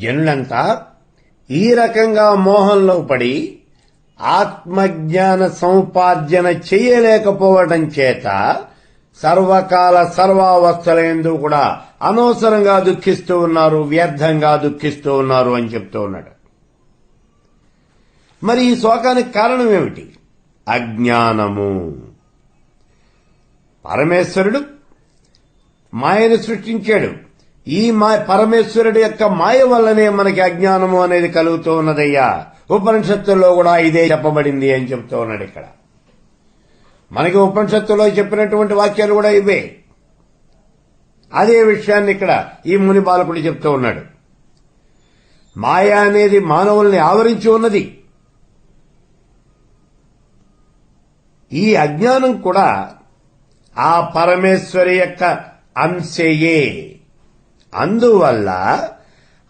జనులంతా ఈ రకంగా మోహంలో పడి ఆత్మజ్ఞాన సముపార్జన చేయలేకపోవడం చేత సర్వకాల సర్వావస్థలందు కూడా అనవసరంగా దుఃఖిస్తూ ఉన్నారు, వ్యర్థంగా దుఃఖిస్తూ ఉన్నారు అని చెప్తూ ఉన్నాడు. మరి ఈ శోకానికి కారణం ఏమిటి? అజ్ఞానము. పరమేశ్వరుడు మాయను సృష్టించాడు. ఈ పరమేశ్వరుడి యొక్క మాయ వల్లనే మనకి అజ్ఞానము అనేది కలుగుతూ ఉన్నదయ్యా. ఉపనిషత్తుల్లో కూడా ఇదే చెప్పబడింది అని చెప్తూ ఉన్నాడు. ఇక్కడ మనకి ఉపనిషత్తులో చెప్పినటువంటి వాక్యాలు కూడా ఇవే. అదే విషయాన్ని ఇక్కడ ఈ ముని బాలకుడు చెప్తూ ఉన్నాడు. మాయ అనేది మానవుల్ని ఆవరించి ఉన్నది. ఈ అజ్ఞానం కూడా ఆ పరమేశ్వరి యొక్క అంశయే. అందువల్ల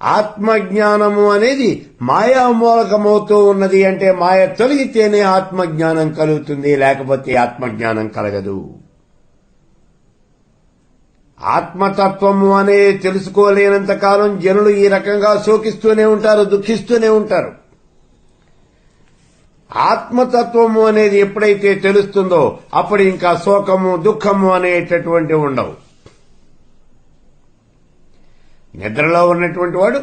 ఆత్మజ్ఞానము అనేది మాయామూలకమవుతూ ఉన్నది. అంటే మాయ తొలగితేనే ఆత్మజ్ఞానం కలుగుతుంది, లేకపోతే ఆత్మజ్ఞానం కలగదు. ఆత్మతత్వము అనే తెలుసుకోలేనంత కాలం జనులు ఈ రకంగా శోకిస్తూనే ఉంటారు, దుఃఖిస్తూనే ఉంటారు. ఆత్మతత్వము అనేది ఎప్పుడైతే తెలుస్తుందో అప్పుడు ఇంకా శోకము దుఃఖము అనేటటువంటి ఉండవు. నిద్రలో ఉన్నటువంటి వాడు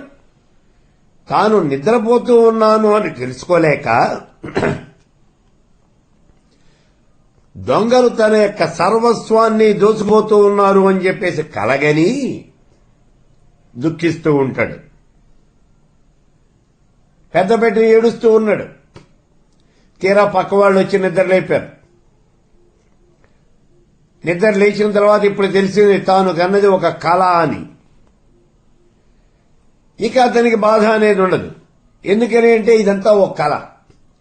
తాను నిద్రపోతూ ఉన్నాను అని తెలుసుకోలేక దొంగలు తన యొక్క సర్వస్వాన్ని దోచుకుపోతూ ఉన్నారు అని చెప్పేసి కలగని దుఃఖిస్తూ ఉంటాడు. పెద్ద ఏడుస్తూ ఉన్నాడు. తీరా పక్క వాళ్ళు వచ్చి నిద్ర లేపారు. నిద్ర లేచిన తర్వాత ఇప్పుడు తెలిసింది తాను కన్నది ఒక కళ అని. ఇక అతనికి బాధ అనేది ఉండదు. ఎందుకని అంటే ఇదంతా ఒక కళ,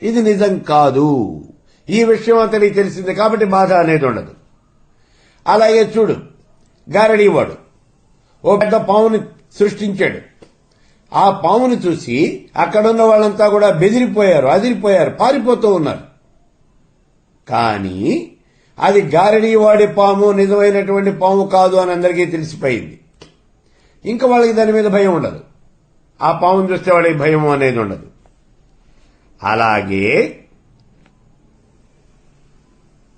ఇది నిజం కాదు. ఈ విషయం అతనికి తెలిసింది కాబట్టి బాధ అనేది ఉండదు. అలాగే చూడు, గారడీవాడు ఓ పెద్ద పాముని సృష్టించాడు. ఆ పాముని చూసి అక్కడున్న వాళ్ళంతా కూడా బెదిరిపోయారు, అదిరిపోయారు, పారిపోతూ ఉన్నారు. కానీ అది గారడీవాడి పాము, నిజమైనటువంటి పాము కాదు అని అందరికీ తెలిసిపోయింది. ఇంకా వాళ్ళకి దాని మీద భయం ఉండదు. ఆ పామును చూస్తే వాడికి భయం అనేది ఉండదు. అలాగే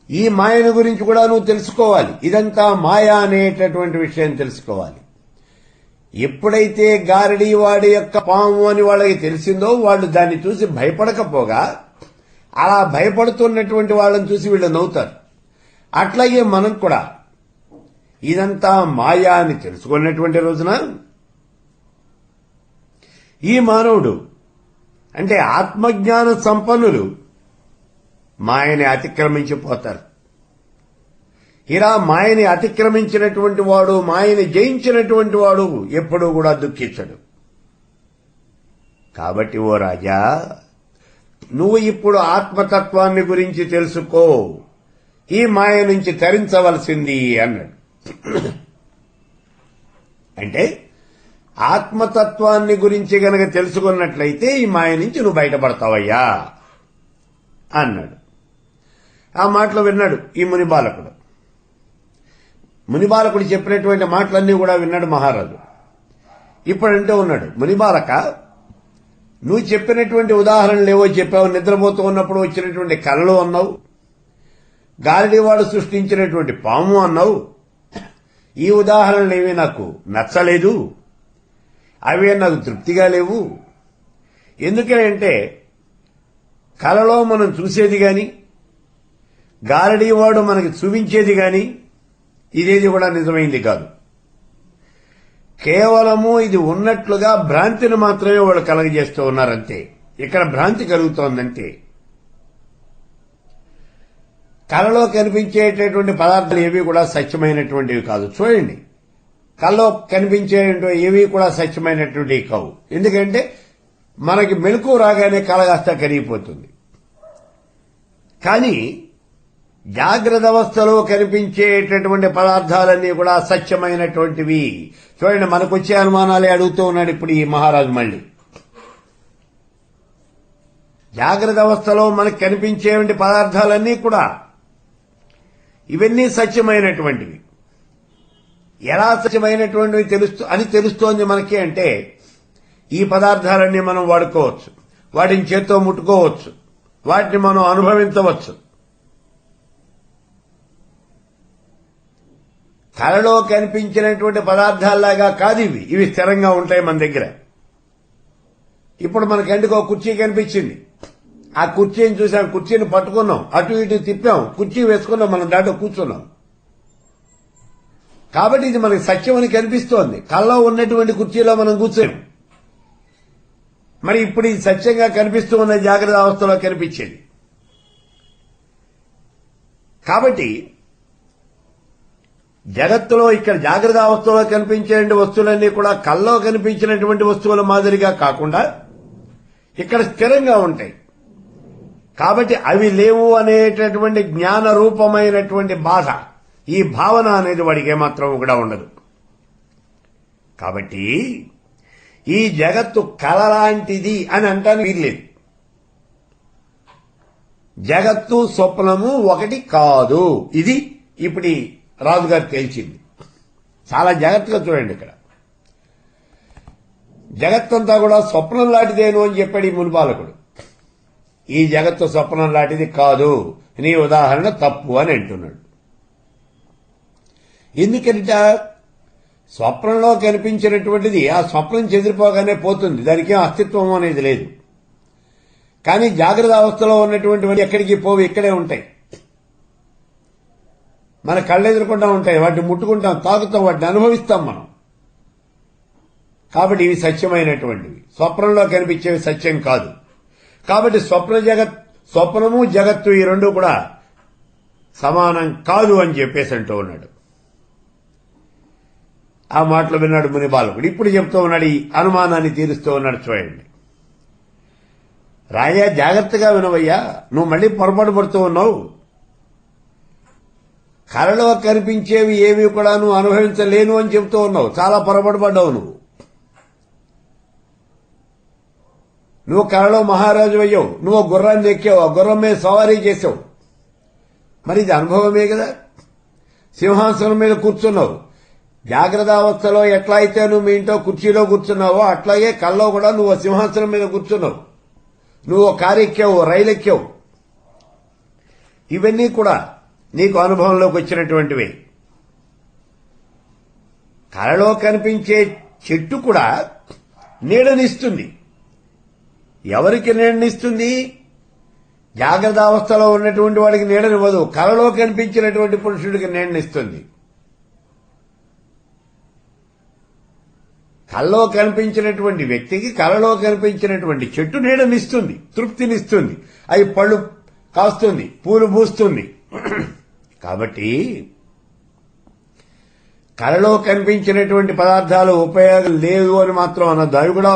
ఈ మాయను గురించి కూడా నువ్వు తెలుసుకోవాలి. ఇదంతా మాయ అనేటటువంటి విషయం తెలుసుకోవాలి. ఎప్పుడైతే గారడీ వాడి యొక్క పాము అని వాళ్ళకి తెలిసిందో వాళ్ళు దాన్ని చూసి భయపడకపోగా అలా భయపడుతున్నటువంటి వాళ్ళని చూసి వీళ్ళు నవ్వుతారు. అట్లాగే మనం కూడా ఇదంతా మాయా అని తెలుసుకున్నటువంటి రోజున ఈ మానవుడు అంటే ఆత్మజ్ఞాన సంపన్నులు మాయని అతిక్రమించిపోతారు. ఇలా మాయని అతిక్రమించినటువంటి వాడు, మాయని జయించినటువంటి వాడు ఎప్పుడూ కూడా దుఃఖించడు. కాబట్టి ఓ రాజా, నువ్వు ఇప్పుడు ఆత్మతత్వాన్ని గురించి తెలుసుకో, ఈ మాయ నుంచి తరించవలసింది అన్నాడు. అంటే ఆత్మతత్వాన్ని గురించి గనక తెలుసుకున్నట్లయితే ఈ మాయ నుంచి నువ్వు బయటపడతావయ్యా అన్నాడు. ఆ మాటలు విన్నాడు ఈ మునిబాలకుడు. మునిబాలకుడు చెప్పినటువంటి మాటలన్నీ కూడా విన్నాడు మహారాజు. ఇప్పుడంటూ ఉన్నాడు, మునిబాలక, నువ్వు చెప్పినటువంటి ఉదాహరణలు ఏవో చెప్పావు. నిద్రపోతూ ఉన్నప్పుడు వచ్చినటువంటి కళలు అన్నావు, గారడీవాడు సృష్టించినటువంటి పాము అన్నావు. ఈ ఉదాహరణలు ఏమీ నాకు నచ్చలేదు, అవే నాకు తృప్తిగా లేవు. ఎందుకంటే కళలో మనం చూసేది గాని, గారడీవాడు మనకి చూపించేది గాని ఇదేది కూడా నిజమైంది కాదు. కేవలము ఇది ఉన్నట్లుగా భ్రాంతిని మాత్రమే వాళ్ళు కలగజేస్తూ ఉన్నారంతే. ఇక్కడ భ్రాంతి కలుగుతోందంటే కళలో కనిపించేటటువంటి పదార్థాలు ఏవి కూడా సత్యమైనటువంటివి కాదు. చూడండి, కళ్ళలో కనిపించేటువంటి ఏవి కూడా సత్యమైనటువంటివి కావు. ఎందుకంటే మనకి మెలకు రాగానే కళ కాస్త కరిగిపోతుంది. కానీ జాగ్రత్త అవస్థలో కనిపించేటటువంటి పదార్థాలన్నీ కూడా సత్యమైనటువంటివి. చూడండి, మనకొచ్చే అనుమానాలే అడుగుతూ ఉన్నాడు ఇప్పుడు ఈ మహారాజు. మళ్ళీ జాగ్రత్త అవస్థలో మనకు కనిపించేటువంటి పదార్థాలన్నీ కూడా ఇవన్నీ సత్యమైనటువంటివి. ఎలా సత్యమైనటువంటివి అని తెలుస్తోంది మనకి అంటే, ఈ పదార్థాలన్నీ మనం వాడుకోవచ్చు, వాటిని చేత్తో ముట్టుకోవచ్చు, వాటిని మనం అనుభవించవచ్చు. కలలో కనిపించినటువంటి పదార్థాల్లాగా కాదు ఇవి స్థిరంగా ఉంటాయి మన దగ్గర. ఇప్పుడు మన కంటికి ఒక కుర్చీ కనిపించింది, ఆ కుర్చీని చూసాం, కుర్చీని పట్టుకున్నాం, అటు ఇటు తిప్పాం, కుర్చీ వేసుకున్నాం, మనం దాంట్లో కూర్చున్నాం. కాబట్టి ఇది మనకి సత్యం అని కనిపిస్తోంది. కల్లో ఉన్నటువంటి కుర్చీలో మనం కూర్చోం. మరి ఇప్పుడు ఇది సత్యంగా కనిపిస్తూ ఉన్న జాగ్రత్త అవస్థలో కనిపించేది. కాబట్టి జగత్తులో ఇక్కడ జాగ్రత్త అవస్థలో కనిపించే వస్తువులన్నీ కూడా కల్లో కనిపించినటువంటి వస్తువుల మాదిరిగా కాకుండా ఇక్కడ స్థిరంగా ఉంటాయి. కాబట్టి అవి లేవు అనేటటువంటి జ్ఞాన రూపమైనటువంటి బాధ, ఈ భావన అనేది వాడికి ఏమాత్రం కూడా ఉండదు. కాబట్టి ఈ జగత్తు కల లాంటిది అని అంటానికి వీల్లేదు. జగత్తు స్వప్నము ఒకటి కాదు. ఇది ఇప్పుడు రాజుగారు తేల్చింది. చాలా జాగ్రత్తగా చూడండి. ఇక్కడ జగత్తంతా కూడా స్వప్నం లాంటిదేను అని చెప్పాడు ఈ మునిపాలకుడు. ఈ జగత్తు స్వప్నం లాంటిది కాదు, నీ ఉదాహరణ తప్పు అని అంటున్నాడు. ఎందుకంట స్వప్నంలో కనిపించినటువంటిది ఆ స్వప్నం చెదిరిపోగానే పోతుంది, దానికి అస్తిత్వం అనేది లేదు. కానీ జాగ్రత్త అవస్థలో ఉన్నటువంటివి ఎక్కడికి పోవు, ఇక్కడే ఉంటాయి, మన కళ్ళెదురుకుండా ఉంటాయి, వాటిని ముట్టుకుంటాం, తాగుతాం, వాటిని అనుభవిస్తాం మనం. కాబట్టి ఇవి సత్యమైనటువంటివి, స్వప్నంలో కనిపించేవి సత్యం కాదు. కాబట్టి స్వప్నము జగత్తు ఈ రెండు కూడా సమానం కాదు అని చెప్పేసి అంటూ ఉన్నాడు. ఆ మాటలు విన్నాడు మునిబాలకుడు. ఇప్పుడు చెప్తూ ఉన్నాడు, ఈ అనుమానాన్ని తీరుస్తూ ఉన్నాడు. చూడండి రాజా, జాగ్రత్తగా వినవయ్యా, నువ్వు మళ్ళీ పొరపాటు పడుతూ ఉన్నావు. కలలో కనిపించేవి ఏవి కూడా నువ్వు అనుభవించలేను అని చెబుతూ ఉన్నావు. చాలా పొరపాటు పడ్డావు నువ్వు కలలో మహారాజు అయ్యావు, నువ్వు గుర్రాన్ని ఎక్కావు, ఆ గుర్రం మీద సవారీ చేసావు, మరి ఇది అనుభవమే కదా. సింహాసనం మీద కూర్చున్నావు. జాగ్రత్త అవస్థలో ఎట్లా అయితే నువ్వు మీ ఇంట్లో కుర్చీలో కూర్చున్నావో అట్లాగే కల్లో కూడా నువ్వు సింహాసనం మీద కూర్చున్నావు, నువ్వు కారు ఎక్కావు, రైలు ఎక్కావు. ఇవన్నీ కూడా నీకు అనుభవంలోకి వచ్చినటువంటివి. కలలో కనిపించే చెట్టు కూడా నీడనిస్తుంది. ఎవరికి నీడనిస్తుంది? జాగ్రత్త అవస్థలో ఉన్నటువంటి వాడికి నీడనివ్వదు, కలలో కనిపించినటువంటి పురుషుడికి నీడనిస్తుంది. కల్లో కనిపించినటువంటి వ్యక్తికి కలలో కనిపించినటువంటి చెట్టు నీడనిస్తుంది, తృప్తినిస్తుంది, అవి పళ్ళు కాస్తుంది, పూలు పూస్తుంది. కాబట్టి కలలో కనిపించినటువంటి పదార్థాలు ఉపయోగం లేదు అని మాత్రం అన్నది, అవి కూడా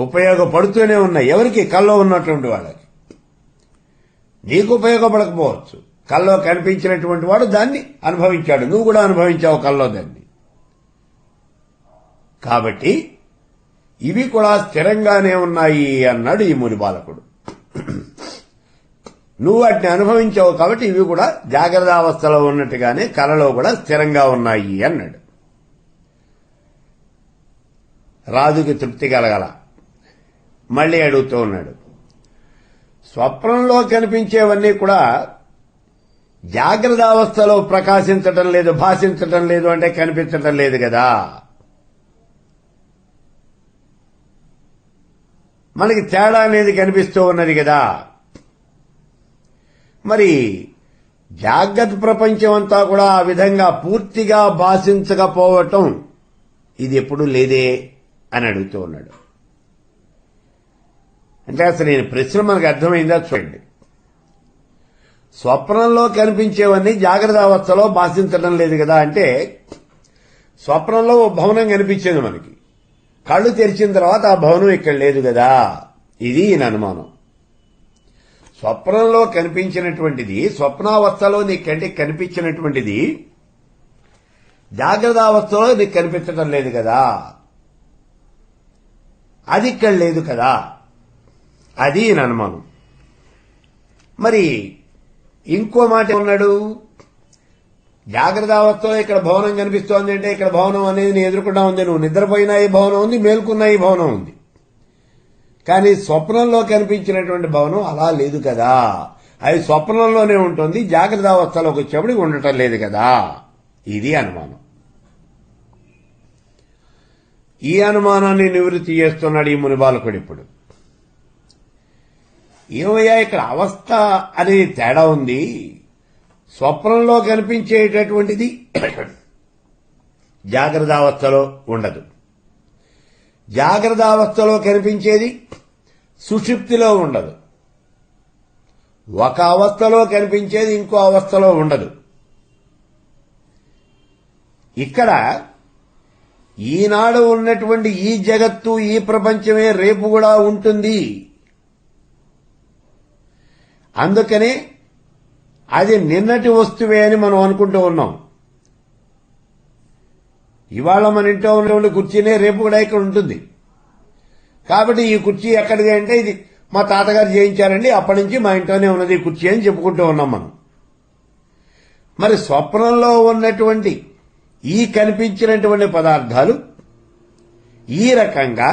ఉపయోగపడుతూనే ఉన్నాయి. ఎవరికి? కల్లో ఉన్నటువంటి వాళ్ళకి. నీకు ఉపయోగపడకపోవచ్చు, కల్లో కనిపించినటువంటి వాడు దాన్ని అనుభవించాడు, నువ్వు కూడా అనుభవించావు కల్లో దాన్ని. కాబట్టి ఇవి కూడా స్థిరంగానే ఉన్నాయి అన్నాడు ఈ మునిబాలకుడు. నువ్వు వాటిని అనుభవించావు కాబట్టి ఇవి కూడా జాగ్రత్త అవస్థలో ఉన్నట్టుగానే కలలో కూడా స్థిరంగా ఉన్నాయి అన్నాడు. రాజుకి తృప్తి కలగల. మళ్లీ అడుగుతూ ఉన్నాడు, స్వప్నంలో కనిపించేవన్నీ కూడా జాగ్రత్త అవస్థలో ప్రకాశించటం లేదు, భాషించటం లేదు అంటే కనిపించటం లేదు కదా. మనకి తేడా అనేది కనిపిస్తూ ఉన్నది కదా. మరి జాగ్రత్త ప్రపంచం అంతా కూడా ఆ విధంగా పూర్తిగా భాషించకపోవటం ఇది ఎప్పుడూ లేదే అని అడుగుతూ ఉన్నాడు. అంటే అసలు నేను ప్రశ్న మనకు అర్థమైందా? చూడండి, స్వప్నంలో కనిపించేవన్నీ జాగ్రత్త అవస్థలో భాషించడం లేదు కదా. అంటే స్వప్నంలో ఓ భవనం కనిపించింది మనకి, కళ్ళు తెరిచిన తర్వాత ఆ భవనం ఇక్కడ లేదు కదా. ఇది ఈయన అనుమానం. స్వప్నంలో కనిపించినటువంటిది, స్వప్నావస్థలో నీ కంటికి కనిపించినటువంటిది జాగ్రత్త అవస్థలో నీకు కనిపించడం లేదు కదా, అది ఇక్కడ లేదు కదా. అది ఈయన అనుమానం. మరి ఇంకో మాట ఉన్నాడు, జాగ్రత్త అవస్థలో ఇక్కడ భవనం కనిపిస్తోంది అంటే ఇక్కడ భవనం అనేది నీ ఎదురుకుండా ఉంది, నువ్వు నిద్రపోయినా ఈ భవనం ఉంది, మేల్కున్నా ఈ భవనం ఉంది. కానీ స్వప్నంలో కనిపించినటువంటి భవనం అలా లేదు కదా, అది స్వప్నంలోనే ఉంటుంది, జాగ్రత్త అవస్థలోకి వచ్చేప్పటికి ఉండటం లేదు కదా. ఇది అనుమానం. ఈ అనుమానాన్ని నివృత్తి చేస్తున్నాడు ఈ మునిబాలకుడు. ఇప్పుడు ఏమయ్యా ఇక్కడ అవస్థ అనేది తేడా ఉంది, స్వప్నంలో కనిపించేటటువంటిది జాగ్రత్త అవస్థలో ఉండదు, జాగ్రత్త అవస్థలో కనిపించేది సుషుప్తిలో ఉండదు, ఒక అవస్థలో కనిపించేది ఇంకో అవస్థలో ఉండదు. ఇక్కడ ఈనాడు ఉన్నటువంటి ఈ జగత్తు, ఈ ప్రపంచమే రేపు కూడా ఉంటుంది. అందుకనే అది నిన్నటి వస్తువే అని మనం అనుకుంటూ ఉన్నాం. ఇవాళ మన ఇంట్లో ఉన్నటువంటి కుర్చీనే రేపు కూడా ఇక్కడ ఉంటుంది. కాబట్టి ఈ కుర్చీ ఎక్కడిది అంటే ఇది మా తాతగారు చేయించారండి, అప్పటి నుంచి మా ఇంట్లోనే ఉన్నది ఈ కుర్చీ అని చెప్పుకుంటూ ఉన్నాం మనం. మరి స్వప్నంలో ఉన్నటువంటి ఈ కనిపించినటువంటి పదార్థాలు ఈ రకంగా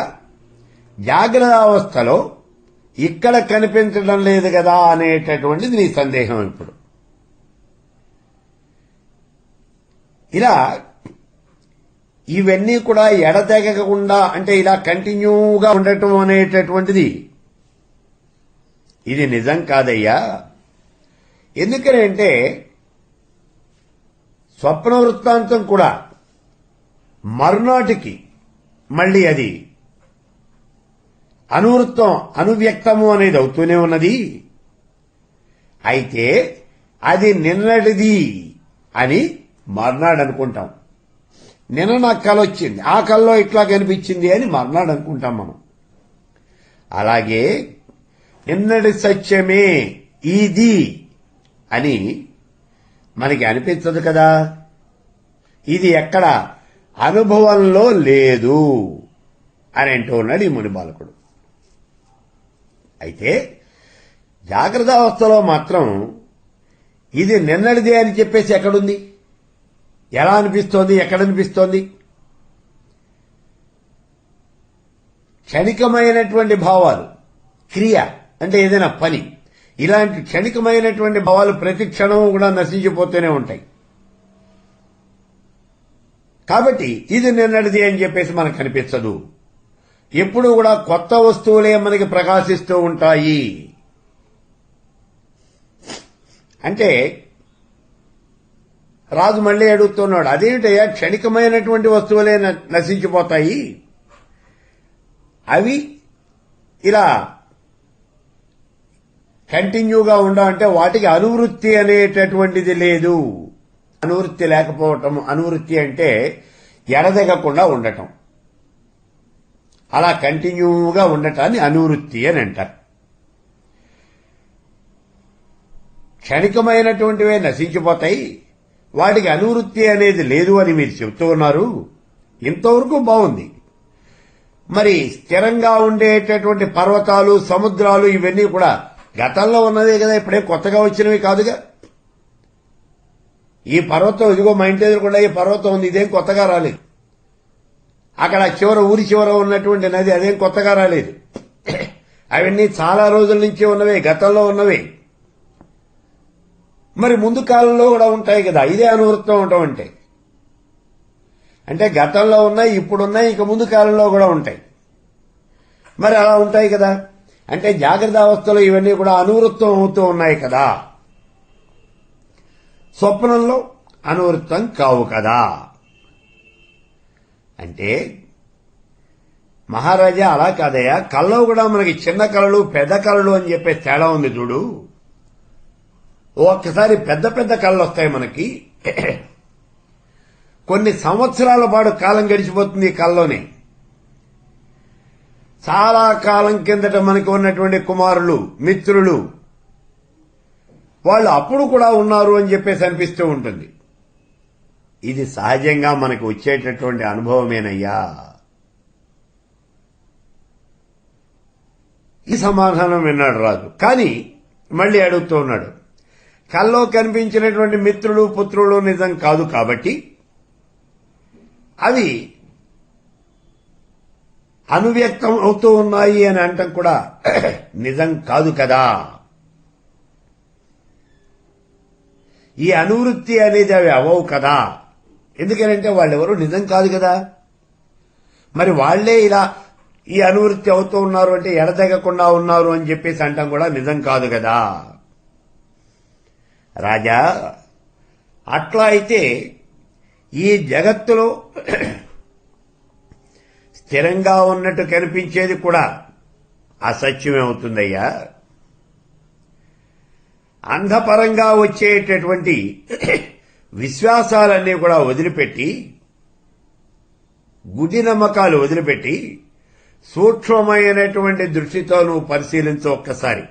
జాగ్రత్త అవస్థలో ఇక్కడ కనిపించడం లేదు కదా అనేటటువంటిది నీ సందేహం. ఇప్పుడు ఇలా ఇవన్నీ కూడా ఎడతెగకుండా అంటే ఇలా కంటిన్యూగా ఉండటం అనేటటువంటిది ఇది నిజం కాదయ్యా. ఎందుకనంటే స్వప్న వృత్తాంతం కూడా మరునాటికి మళ్ళీ అది అనువృత్తం అనువ్యక్తము అనేది అవుతూనే ఉన్నది. అయితే అది నిన్నటిది అని మర్నాడు అనుకుంటాం. నిన్న నాకు కల వచ్చింది, ఆ కల్లో ఇట్లా కనిపించింది అని మర్నాడు అనుకుంటాం మనం. అలాగే నిన్నటి సత్యమే ఇది అని మనకి అనిపించదు కదా. ఇది ఎక్కడ అనుభవంలో లేదు అని అంటూ ఉన్నాడు ఈ మునిబాలకుడు. అయితే జాగ్రత్త అవస్థలో మాత్రం ఇది నిన్నటిదే అని చెప్పేసి ఎక్కడుంది, ఎలా అనిపిస్తోంది, ఎక్కడ అనిపిస్తోంది? క్షణికమైనటువంటి భావాలు, క్రియ అంటే ఏదైనా పని, ఇలాంటి క్షణికమైనటువంటి భావాలు ప్రతి క్షణము కూడా నశించిపోతూనే ఉంటాయి. కాబట్టి ఇది నిన్నటిది అని చెప్పేసి మనకు కనిపించదు. ఎప్పుడు కూడా కొత్త వస్తువులే మనకి ప్రకాశిస్తూ ఉంటాయి. అంటే రాజు మళ్లీ అడుగుతున్నాడు, అదేమిటయ్యా క్షణికమైనటువంటి వస్తువులే నశించిపోతాయి, అవి ఇలా కంటిన్యూగా ఉండవంటే వాటికి అనువృత్తి అనేటటువంటిది లేదు. అనువృత్తి లేకపోవటం, అనువృత్తి అంటే ఎడదెగకుండా ఉండటం, అలా కంటిన్యూగా ఉండటాన్ని అనువృత్తి అని అంటారు. క్షణికమైనటువంటివే నశించిపోతాయి, వాటికి అనువృత్తి అనేది లేదు అని మీరు చెబుతూ ఉన్నారు. ఇంతవరకు బాగుంది. మరి స్థిరంగా ఉండేటటువంటి పర్వతాలు, సముద్రాలు ఇవన్నీ కూడా గతంలో ఉన్నదే కదా, ఇప్పుడే కొత్తగా వచ్చినవి కాదుగా. ఈ పర్వతం ఇదిగో మా ఇంటి ఎదురుకుండా ఈ పర్వతం ఉంది, ఇదేం కొత్తగా రాలేదు. అక్కడ చివర ఊరి చివర ఉన్నటువంటి నది అదేం కొత్తగా రాలేదు. అవన్నీ చాలా రోజుల నుంచి ఉన్నవే, గతంలో ఉన్నవే. మరి ముందు కాలంలో కూడా ఉంటాయి కదా, ఇదే అనువృత్తం ఉండటం అంటే గతంలో ఉన్నాయి, ఇప్పుడున్నాయి, ఇక ముందు కాలంలో కూడా ఉంటాయి. మరి అలా ఉంటాయి కదా, అంటే జాగ్రత్త అవస్థలో ఇవన్నీ కూడా అనువృత్తం అవుతూ ఉన్నాయి కదా, స్వప్నంలో అనువృత్తం కావు కదా. అంటే మహారాజా అలా కాదయ్యా, కల్లో కూడా మనకి చిన్న కళలు పెద్ద కళలు అని చెప్పే తేడా ఉంది చూడు. ఒక్కసారి పెద్ద పెద్ద కళలు వస్తాయి మనకి, కొన్ని సంవత్సరాల పాటు కాలం గడిచిపోతుంది కల్లోనే. చాలా కాలం కిందట మనకి ఉన్నటువంటి కుమారులు, మిత్రులు, వాళ్ళు అప్పుడు కూడా ఉన్నారు అని చెప్పేసి అనిపిస్తూ ఉంటుంది. ఇది సహజంగా మనకు వచ్చేటటువంటి అనుభవమేనయ్యా. ఈ సమాధానం విన్నాడు రాజు. కానీ మళ్లీ అడుగుతూ ఉన్నాడు, కల్లో కనిపించినటువంటి మిత్రులు, పుత్రులు నిజం కాదు కాబట్టి అవి అనువ్యక్తం అవుతూ ఉన్నాయి అని అనటం కూడా నిజం కాదు కదా. ఈ అనువృత్తి అనేది అవి అవవు కదా. ఎందుకనంటే వాళ్ళెవరూ నిజం కాదు కదా. మరి వాళ్లే ఇలా ఈ అనువృత్తి అవుతూ ఉన్నారు అంటే ఎడతెగకుండా ఉన్నారు అని చెప్పేసి అంటాం కూడా నిజం కాదు కదా. రాజా, అట్లా అయితే ఈ జగత్తులో స్థిరంగా ఉన్నట్టు కనిపించేది కూడా అసత్యమే అవుతుందయ్యా. అంధపరంగా వచ్చేటటువంటి విశ్వాసాలన్నీ కూడా వదిలిపెట్టి, గుడ్డి నమ్మకాలు వదిలిపెట్టి సూక్ష్మమైనటువంటి దృష్టితో నువ్వు పరిశీలించు ఒక్కసారి.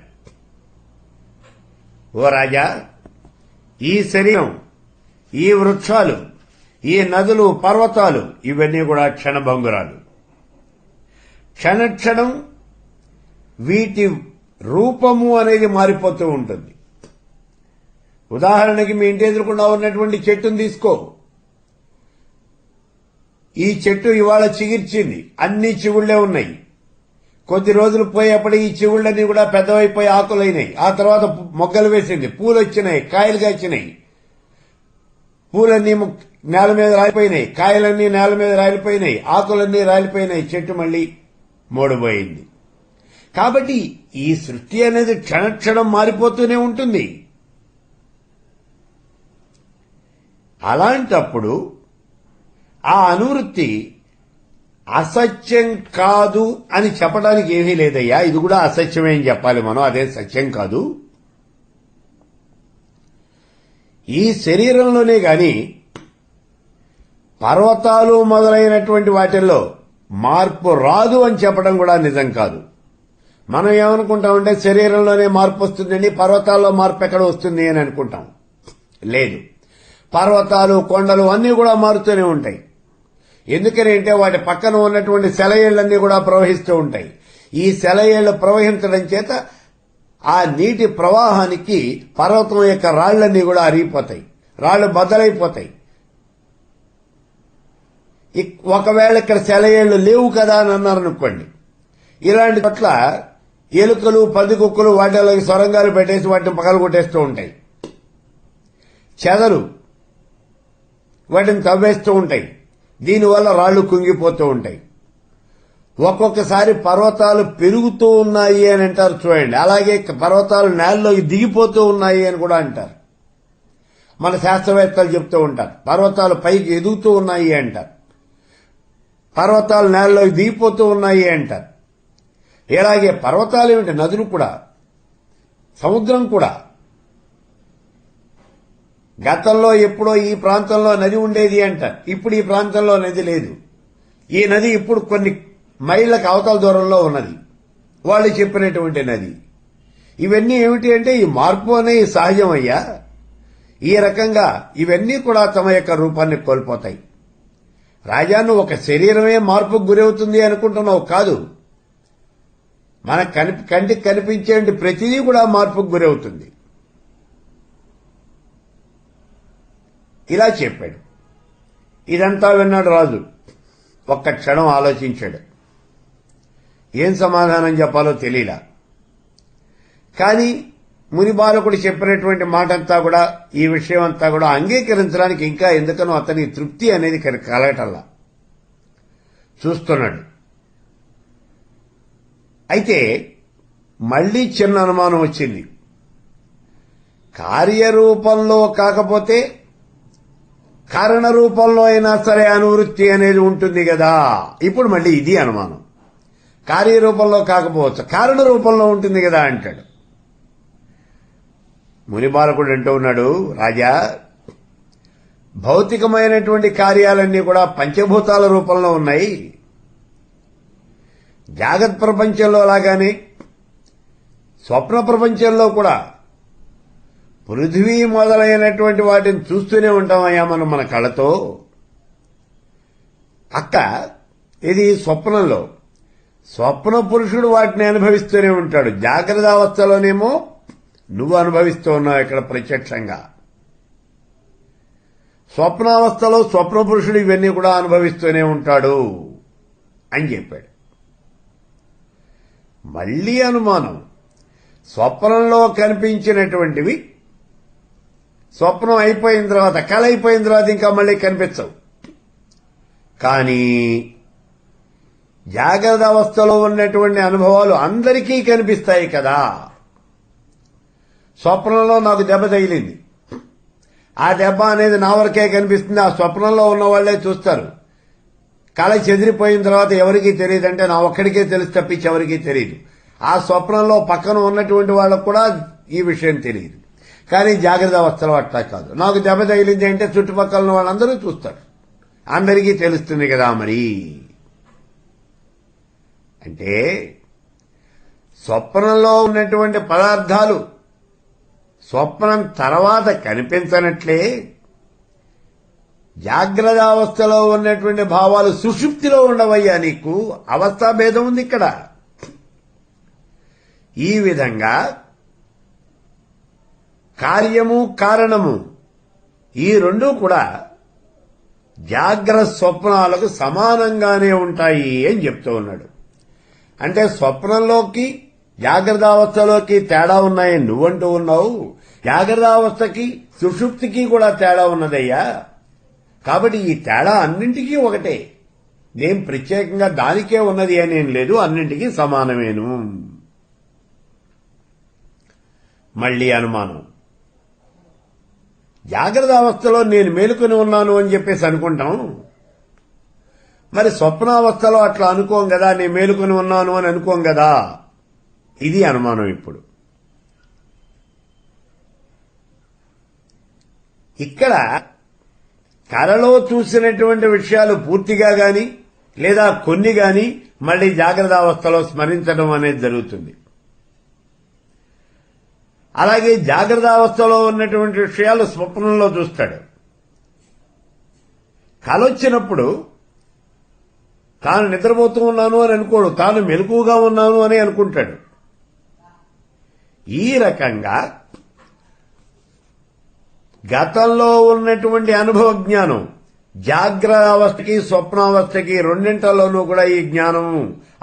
ఓ రాజా, ఈ శరీరం, ఈ వృక్షాలు, ఈ నదులు, పర్వతాలు ఇవన్నీ కూడా క్షణభంగురాలు. క్షణక్షణం వీటి రూపము అనేది మారిపోతూ ఉంటుంది. ఉదాహరణకి మీ ఇంటి ఎదురుకుండా ఉన్నటువంటి చెట్టును తీసుకో. ఈ చెట్టు ఇవాళ చిగిర్చింది, అన్ని చిగుళ్లే ఉన్నాయి. కొద్ది రోజులు పోయేప్పటికి ఈ చిగుళ్లన్నీ కూడా పెద్దవైపోయి ఆకులైనాయి. ఆ తర్వాత మొగ్గలు వేసింది, పూలు వచ్చినాయి, కాయలు కాచినాయి. పూలన్నీ నేల మీద రాలిపోయినాయి, కాయలన్నీ నేల మీద రాలిపోయినాయి, ఆకులన్నీ రాలిపోయినాయి, చెట్టు మళ్లీ మూడబోయింది. కాబట్టి ఈ సృష్టి అనేది క్షణక్షణం మారిపోతూనే ఉంటుంది. అలాంటప్పుడు ఆ అనువృత్తి అసత్యం కాదు అని చెప్పడానికి ఏమీ లేదయ్యా. ఇది కూడా అసత్యమే అని చెప్పాలి మనం, అదే సత్యం కాదు. ఈ శరీరంలోనే గాని పర్వతాలు మొదలైనటువంటి వాటిల్లో మార్పు రాదు అని చెప్పడం కూడా నిజం కాదు. మనం ఏమనుకుంటామంటే శరీరంలోనే మార్పు వస్తుందండి, పర్వతాల్లో మార్పు ఎక్కడ వస్తుంది అని అనుకుంటాం. లేదు, పర్వతాలు, కొండలు అన్నీ కూడా మారుతూనే ఉంటాయి. ఎందుకని అంటే వాటి పక్కన ఉన్నటువంటి సెలయేళ్లన్నీ కూడా ప్రవహిస్తూ ఉంటాయి. ఈ సెలయేళ్లు ప్రవహించడం చేత ఆ నీటి ప్రవాహానికి పర్వతం యొక్క రాళ్లన్నీ కూడా అరిగిపోతాయి, రాళ్లు బద్దలైపోతాయి. ఒకవేళ ఇక్కడ సెలయేళ్లు లేవు కదా అని అన్నారనుకోండి, ఇలాంటి చోట్ల ఎలుకలు, పందికొక్కులు వాటిలోకి సొరంగాలు పెట్టేసి వాటిని పగలగొట్టేస్తూ ఉంటాయి. చెదలు వాటిని తవ్వేస్తూ ఉంటాయి. దీనివల్ల రాళ్లు కుంగిపోతూ ఉంటాయి. ఒక్కొక్కసారి పర్వతాలు పెరుగుతూ ఉన్నాయి అని అంటారు చూడండి, అలాగే పర్వతాలు నేలలోకి దిగిపోతూ ఉన్నాయి అని కూడా అంటారు. మన శాస్త్రవేత్తలు చెప్తూ ఉంటారు, పర్వతాలు పైకి ఎదుగుతూ ఉన్నాయి అంటారు, పర్వతాలు నేలలోకి దిగిపోతూ ఉన్నాయి అంటారు. ఇలాగే పర్వతాలు ఏమిటి, నదులు కూడా, సముద్రం కూడా. గతంలో ఎప్పుడో ఈ ప్రాంతంలో నది ఉండేది అంటారు, ఇప్పుడు ఈ ప్రాంతంలో నది లేదు. ఈ నది ఇప్పుడు కొన్ని మైళ్లకు అవతల దూరంలో ఉన్నది, వాళ్ళు చెప్పినటువంటి నది. ఇవన్నీ ఏమిటి అంటే ఈ మార్పు అనేది సహజమయ్యా. ఈ రకంగా ఇవన్నీ కూడా తమ యొక్క రూపాన్ని కోల్పోతాయి. రాజా, నువ్వు ఒక శరీరమే మార్పుకు గురవుతుంది అనుకుంటున్నావు కాదు, మన కంటికి కనిపించే ప్రతిదీ కూడా మార్పుకు గురవుతుంది. ఇలా చెప్పాడు. ఇదంతా విన్నాడు రాజు. ఒక్క క్షణం ఆలోచించాడు. ఏం సమాధానం చెప్పాలో తెలియలా. కానీ ముని బాలకుడు చెప్పినటువంటి మాటంతా కూడా, ఈ విషయం అంతా కూడా అంగీకరించడానికి ఇంకా ఎందుకనో అతని తృప్తి అనేది కలగటల్లా. చూస్తున్నాడు. అయితే మళ్లీ చిన్న అనుమానం వచ్చింది. కార్యరూపంలో కాకపోతే కారణ రూపంలో అయినా సరే అనువృత్తి అనేది ఉంటుంది కదా. ఇప్పుడు మళ్లీ ఇది అనుమానం. కార్యరూపంలో కాకపోవచ్చు, కారణ రూపంలో ఉంటుంది కదా అంటాడు. ముని బాలకుడు అంటూ ఉన్నాడు, రాజా, భౌతికమైనటువంటి కార్యాలన్నీ కూడా పంచభూతాల రూపంలో ఉన్నాయి. జాగ్రత్త ప్రపంచంలో లాగానే స్వప్న ప్రపంచంలో కూడా పృథివీ మొదలైనటువంటి వాటిని చూస్తూనే ఉంటామయ్యా మనం మన కళ్ళతో. అక్క ఇది స్వప్నంలో, స్వప్న పురుషుడు వాటిని అనుభవిస్తూనే ఉంటాడు. జాగ్రత్త అవస్థలోనేమో నువ్వు అనుభవిస్తూ ఉన్నావు ఇక్కడ ప్రత్యక్షంగా. స్వప్నావస్థలో స్వప్న పురుషుడు ఇవన్నీ కూడా అనుభవిస్తూనే ఉంటాడు అని చెప్పాడు. మళ్ళీ అనుమానం. స్వప్నంలో కనిపించినటువంటివి స్వప్నం అయిపోయిన తర్వాత, కల అయిపోయిన తర్వాత ఇంకా మళ్ళీ కనిపించవు. కానీ జాగ్రత్త అవస్థలో ఉన్నటువంటి అనుభవాలు అందరికీ కనిపిస్తాయి కదా. స్వప్నంలో నాకు దెబ్బ తగిలింది, ఆ దెబ్బ అనేది నా వరకే కనిపిస్తుంది, ఆ స్వప్నంలో ఉన్న వాళ్లే చూస్తారు. కళ చెదిరిపోయిన తర్వాత ఎవరికీ తెలియదంటే నా ఒక్కడికే తెలిసి తప్పించి ఎవరికీ తెలియదు. ఆ స్వప్నంలో పక్కన ఉన్నటువంటి వాళ్ళకు కూడా ఈ విషయం తెలియదు. కానీ జాగ్రత్త అవస్థలో అట్లా కాదు. నాకు దెబ్బ తగిలింది అంటే చుట్టుపక్కల ఉన్న వాళ్ళందరూ చూస్తారు, అందరికీ తెలుస్తుంది కదా. మరి అంటే స్వప్నంలో ఉన్నటువంటి పదార్థాలు స్వప్నం తర్వాత కనిపించనట్లే జాగ్రత్త అవస్థలో ఉన్నటువంటి భావాలు సుషుప్తిలో ఉండవయ్యా. నీకు అవస్థా భేదం ఉంది ఇక్కడ. ఈ విధంగా కార్యము కారణము ఈ రెండూ కూడా జాగ్రత్త స్వప్నాలకు సమానంగానే ఉంటాయి అని చెప్తూ ఉన్నాడు. అంటే స్వప్నంలోకి జాగ్రత్త అవస్థలోకి తేడా ఉన్నాయని నువ్వంటూ ఉన్నావు. జాగ్రత్త అవస్థకి సుషుప్తికి కూడా తేడా ఉన్నదయ్యా. కాబట్టి ఈ తేడా అన్నింటికీ ఒకటే, నేను ప్రత్యేకంగా దానికే ఉన్నది అనేం లేదు, అన్నింటికీ సమానమేను. మళ్లీ అనుమానం. జాగ్రత్త అవస్థలో నేను మేలుకొని ఉన్నాను అని చెప్పేసి అనుకుంటాం, మరి స్వప్నావస్థలో అట్లా అనుకోం కదా, నేను మేలుకొని ఉన్నాను అని అనుకోం కదా. ఇది అనుమానం. ఇప్పుడు ఇక్కడ కలలో చూసినటువంటి విషయాలు పూర్తిగా గాని లేదా కొన్ని గాని మళ్లీ జాగ్రత్త అవస్థలో స్మరించడం అనేది జరుగుతుంది. అలాగే జాగ్రత్త అవస్థలో ఉన్నటువంటి విషయాలు స్వప్నంలో చూస్తాడు. కలొచ్చినప్పుడు తాను నిద్రపోతూ ఉన్నాను అని అనుకోడు, తాను మెలకువగా ఉన్నాను అని అనుకుంటాడు. ఈ రకంగా గతంలో ఉన్నటువంటి అనుభవ జ్ఞానం జాగ్రత్త అవస్థకి స్వప్నావస్థకి రెండింటిలోనూ కూడా ఈ జ్ఞానము,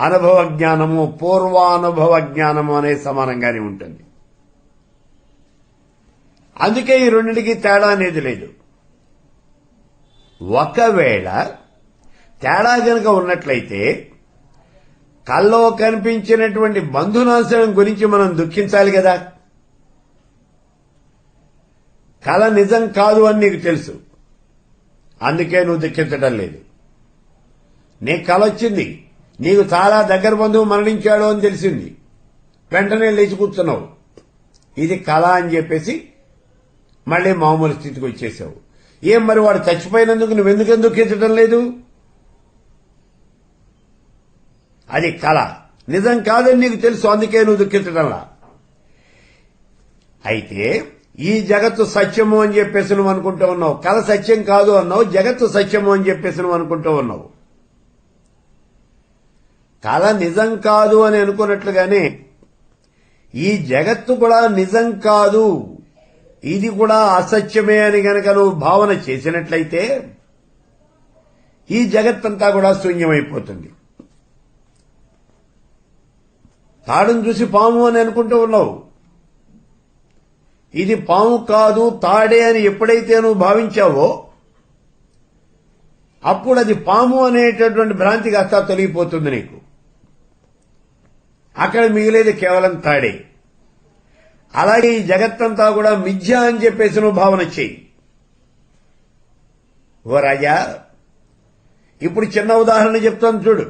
అనుభవ జ్ఞానము, పూర్వానుభవ జ్ఞానము అనే సమానంగానే ఉంటుంది. అందుకే ఈ రెండింటికి తేడా అనేది లేదు. ఒకవేళ తేడా గనుక ఉన్నట్లయితే కల్లో కనిపించినటువంటి బంధునాశనం గురించి మనం దుఃఖించాలి కదా. కల నిజం కాదు అని నీకు తెలుసు, అందుకే నువ్వు దుఃఖించడం లేదు. నీ కల వచ్చింది, నీకు చాలా దగ్గర బంధువు మరణించాడు అని తెలిసింది, వెంటనే లేచి కూర్చున్నావు. ఇది కళ అని చెప్పేసి మళ్లీ మామూలు స్థితికి వచ్చేసావు. ఏం మరి వాడు చచ్చిపోయినందుకు నువ్వెందుకు దుఃఖించడం లేదు? అది కళ, నిజం కాదని నీకు తెలుసు, అందుకే నువ్వు దుఃఖించడంలా. అయితే ఈ జగత్తు సత్యము అని చెప్పేసి నువ్వు అనుకుంటూ ఉన్నావు, కళ సత్యం కాదు అన్నావు, జగత్తు సత్యము అని చెప్పేసి నువ్వు అనుకుంటూ ఉన్నావు. కళ నిజం కాదు అని అనుకున్నట్లుగానే ఈ జగత్తు కూడా నిజం కాదు, ఇది కూడా అసత్యమే అని గనక నువ్వు భావన చేసినట్లయితే ఈ జగత్తంతా కూడా శూన్యమైపోతుంది. తాడును చూసి పాము అని అనుకుంటూ ఉన్నావు, ఇది పాము కాదు తాడే అని ఎప్పుడైతే నువ్వు భావించావో అప్పుడు అది పాము అనేటటువంటి భ్రాంతి కాస్త తొలగిపోతుంది నీకు. అక్కడ మిగిలేది కేవలం తాడే. అలాగే ఈ జగత్తంతా కూడా మిథ్య అని చెప్పేసి నువ్వు భావన చెయ్యి. ఓ రాజా, ఇప్పుడు చిన్న ఉదాహరణ చెప్తాను చూడు.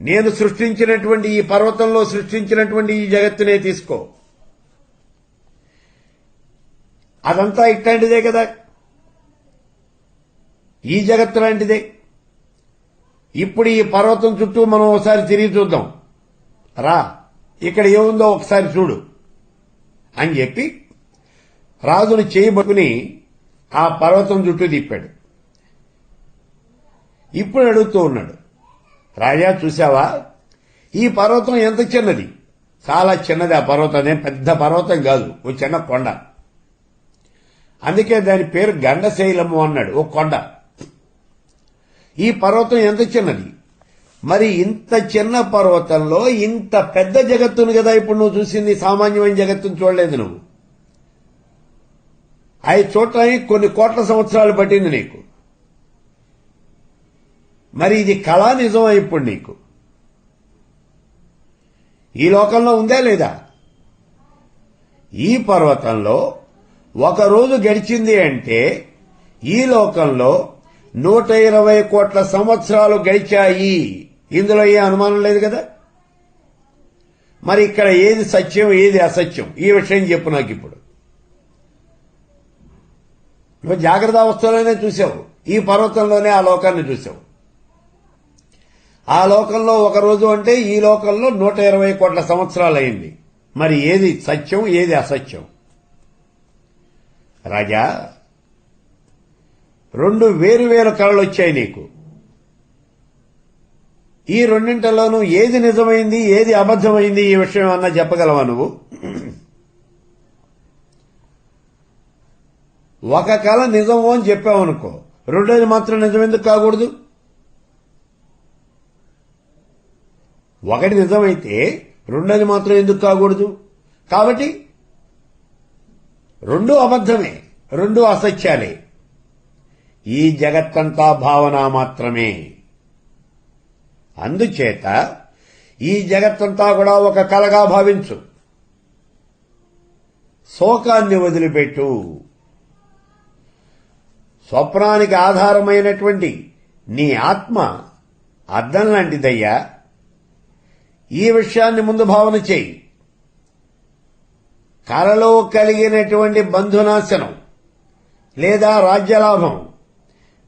నేను సృష్టించినటువంటి ఈ పర్వతంలో సృష్టించినటువంటి ఈ జగత్తునే తీసుకో, అదంతా ఇట్లాంటిదే కదా, ఈ జగత్తు లాంటిదే. ఇప్పుడు ఈ పర్వతం చుట్టూ మనం ఒకసారి తిరిగి చూద్దాం రా, ఇక్కడ ఏముందో ఒకసారి చూడు అని చెప్పి రాజును చేయబట్టుకుని ఆ పర్వతం చుట్టూ తిప్పాడు. ఇప్పుడు అడుగుతూ ఉన్నాడు, రాజా చూసావా ఈ పర్వతం ఎంత చిన్నది? చాలా చిన్నది ఆ పర్వతం, అదే పెద్ద పర్వతం కాదు, ఓ చిన్న కొండ. అందుకే దాని పేరు గండశైలము అన్నాడు, ఓ కొండ. ఈ పర్వతం ఎంత చిన్నది? మరి ఇంత చిన్న పర్వతంలో ఇంత పెద్ద జగత్తును కదా ఇప్పుడు నువ్వు చూసింది. సామాన్యమైన జగత్తును చూడలేదు నువ్వు. అవి చూడటానికి కొన్ని కోట్ల సంవత్సరాలు పట్టింది నీకు. మరి ఇది కళా నిజమా ఇప్పుడు నీకు? ఈ లోకంలో ఉందా లేదా? ఈ పర్వతంలో ఒక రోజు గడిచింది అంటే ఈ లోకంలో 120 కోట్ల సంవత్సరాలు గడిచాయి. ఇందులో ఏ అనుమానం లేదు కదా. మరి ఇక్కడ ఏది సత్యం ఏది అసత్యం ఈ విషయం చెప్పు నాకు ఇప్పుడు. నువ్వు జాగ్రత్త అవస్థలోనే చూసావు, ఈ పర్వతంలోనే ఆ లోకాన్ని చూసావు. ఆ లోకంలో ఒక రోజు అంటే ఈ లోకంలో 120 కోట్ల సంవత్సరాలు అయింది. మరి ఏది సత్యం ఏది అసత్యం? రాజా, 2 వేరు కళలు వచ్చాయి నీకు. ఈ రెండింటిలోనూ ఏది నిజమైంది ఏది అబద్ధమైంది ఈ విషయం అన్నా చెప్పగలవా నువ్వు? ఒక కళ నిజము అని చెప్పావనుకో, రెండోది మాత్రం నిజం ఎందుకు కాకూడదు? ఒకటి నిజమైతే రెండోది మాత్రం ఎందుకు కాకూడదు? కాబట్టి రెండూ అబద్ధమే, రెండూ అసత్యాలే. ఈ జగత్తంతా భావన మాత్రమే. అందుచేత ఈ జగత్తంతా కూడా ఒక కలగా భావించు. శోకాన్ని వదిలిపెట్టు. స్వప్నానికి ఆధారమైనటువంటి నీ ఆత్మ అద్దం లాంటిదయ్యా. ఈ విషయాన్ని ముందు భావన చేయి. కలలో కలిగినటువంటి బంధునాశనం లేదా రాజ్యలాభం,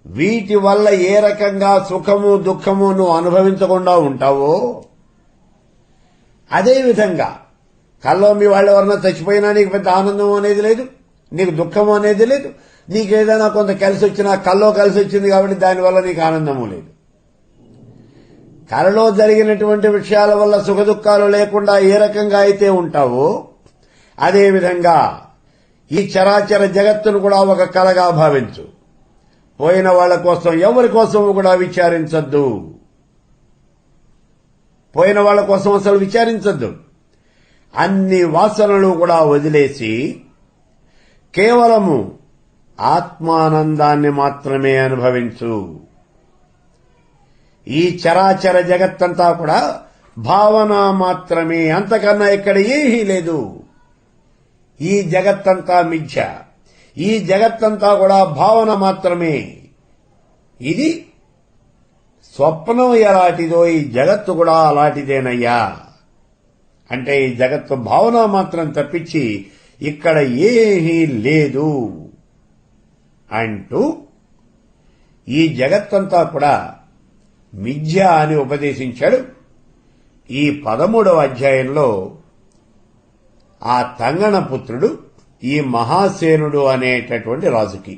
వీటి వల్ల ఏ రకంగా సుఖము దుఃఖము నువ్వు అనుభవించకుండా ఉంటావో, అదేవిధంగా కల్లో మీ వాళ్ళు ఎవరన్నా చచ్చిపోయినా నీకు పెద్ద ఆనందం అనేది లేదు, నీకు దుఃఖము అనేది లేదు. నీకు ఏదైనా కొంత కలిసి వచ్చినా కల్లో కలిసి వచ్చింది కాబట్టి దానివల్ల నీకు ఆనందము లేదు. కలలో జరిగినటువంటి విషయాల వల్ల సుఖ దుఃఖాలు లేకుండా ఏ రకంగా అయితే ఉంటావో, అదేవిధంగా ఈ చరాచర జగత్తును కూడా ఒక కలగా భావించు. పోయిన వాళ్ల కోసం ఎవరి కోసము కూడా విచారించద్దు. పోయిన వాళ్ల కోసం అసలు విచారించద్దు. అన్ని వాసనలు కూడా వదిలేసి కేవలము ఆత్మానందాన్ని మాత్రమే అనుభవించు. ఈ చరాచర జగత్తంతా కూడా భావన మాత్రమే, అంతకన్నా ఇక్కడ ఏమీ లేదు. ఈ జగత్తంతా మిథ్య, ఈ జగత్తంతా కూడా భావన మాత్రమే. ఇది స్వప్నం ఎలాంటిదో ఈ జగత్తు కూడా అలాంటిదేనయ్యా. అంటే ఈ జగత్తు భావన మాత్రం తప్పించి ఇక్కడ ఏమీ లేదు అంటూ ఈ జగత్తంతా కూడా మిథ్య అని ఉపదేశించాడు ఈ 13వ అధ్యాయంలో ఆ తంగణ పుత్రుడు ఈ మహాసేనుడు అనేటటువంటి రాజుకి.